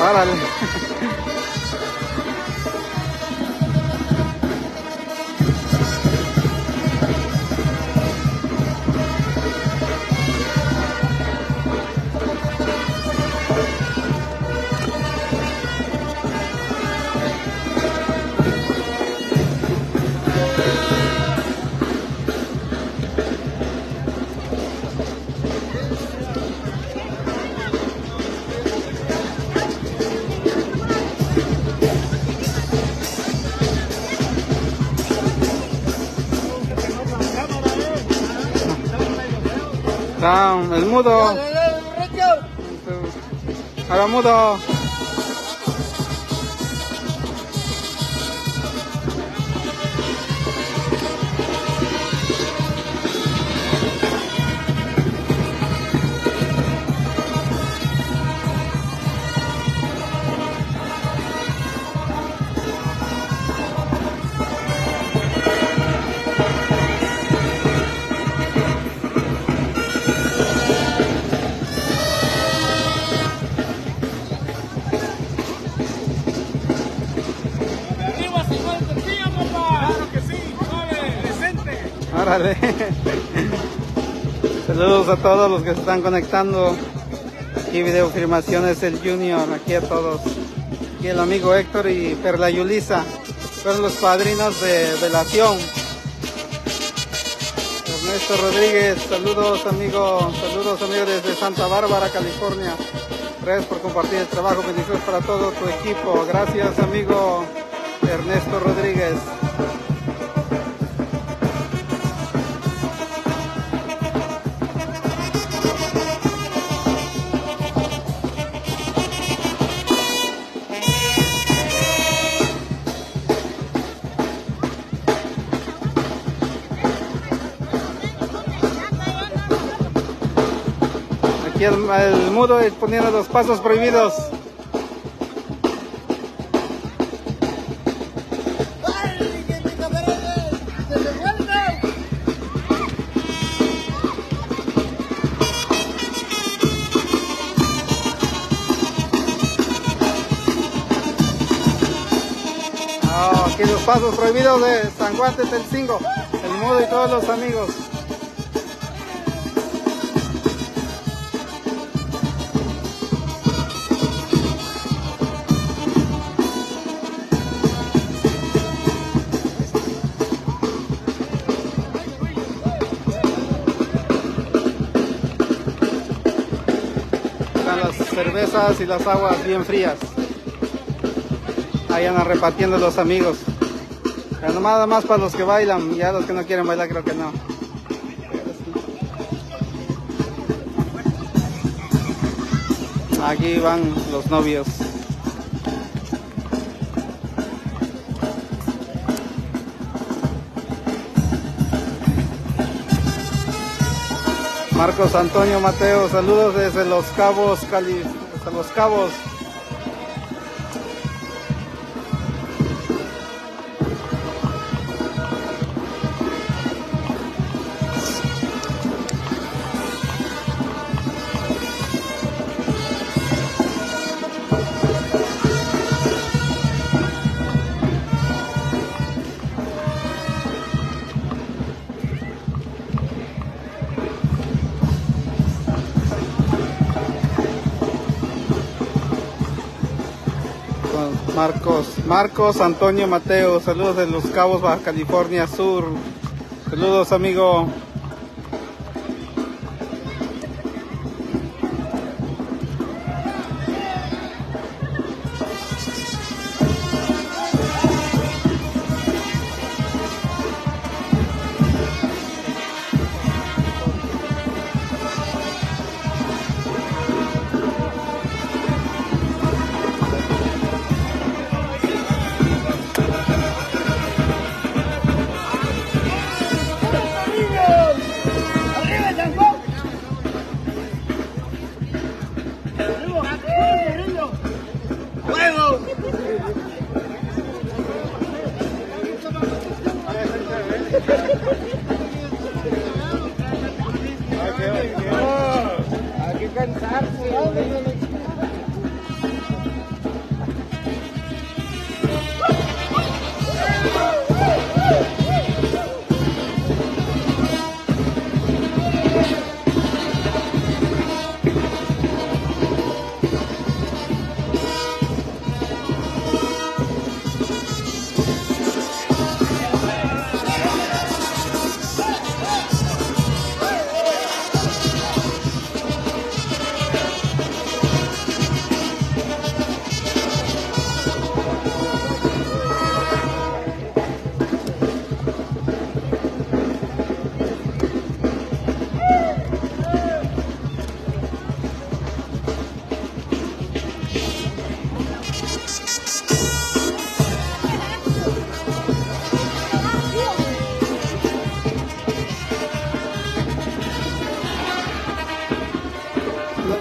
Órale. El mudo. Ahora mudo. Órale. Saludos a todos los que se están conectando. Aquí Videofilmaciones El Junior, aquí a todos. Aquí el amigo Héctor y Perla Yulisa fueron los padrinos de velación. Ernesto Rodríguez, saludos amigos desde Santa Bárbara, California. Gracias por compartir el trabajo, bendiciones para todo tu equipo. Gracias amigo Ernesto Rodríguez. Aquí el mudo poniendo los pasos prohibidos. Aquí los pasos prohibidos de San Juan de Telcingo, el mudo y todos los amigos. Están las cervezas y las aguas bien frías. Ahí andan repartiendo los amigos. Pero nada más para los que bailan, ya los que no quieren bailar creo que no. Aquí van los novios. Marcos Antonio Mateo, saludos desde Los Cabos, hasta Los Cabos. Marcos Antonio Mateo, saludos de Los Cabos, Baja California Sur. Saludos amigo. ¡Viva!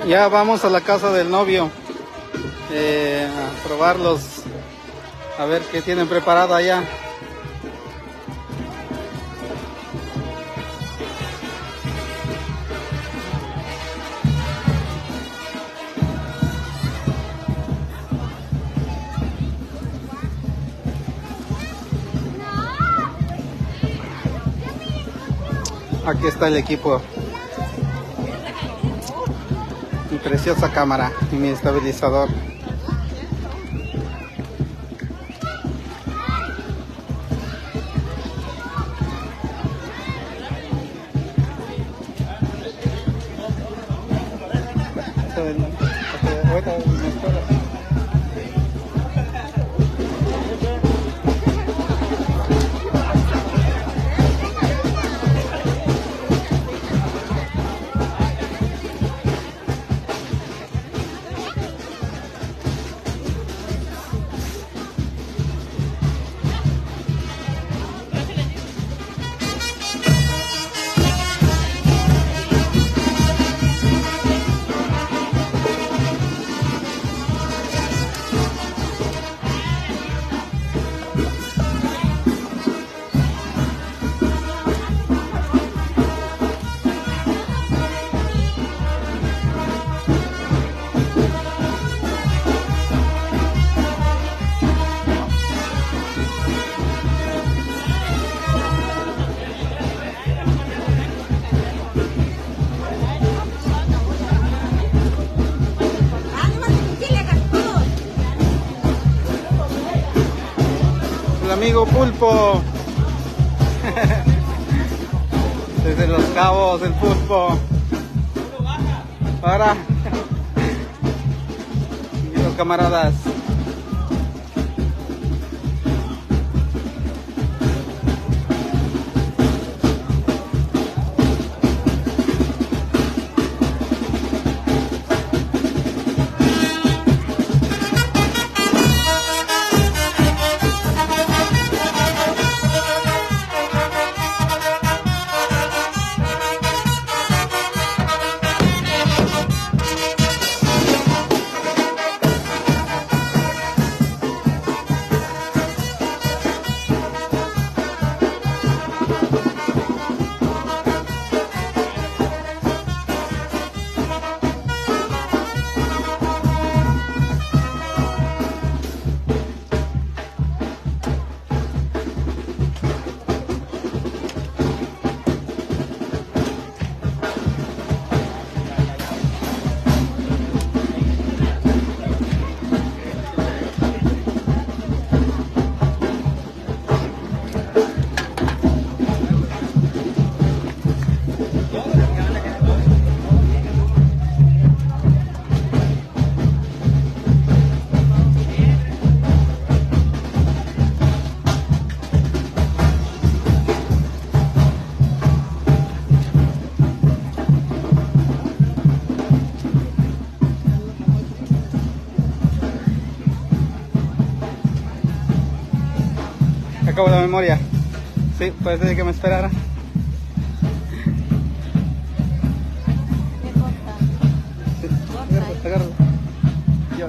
Ya vamos a la casa del novio a probarlos, a ver qué tienen preparado allá. Aquí está el equipo. Mi preciosa cámara y mi estabilizador. El amigo Pulpo. Desde Los Cabos, el Pulpo. Ahora. Y los camaradas. Acabo la memoria. Sí, puede ser que me esperara. Sí, agárralo. Yo.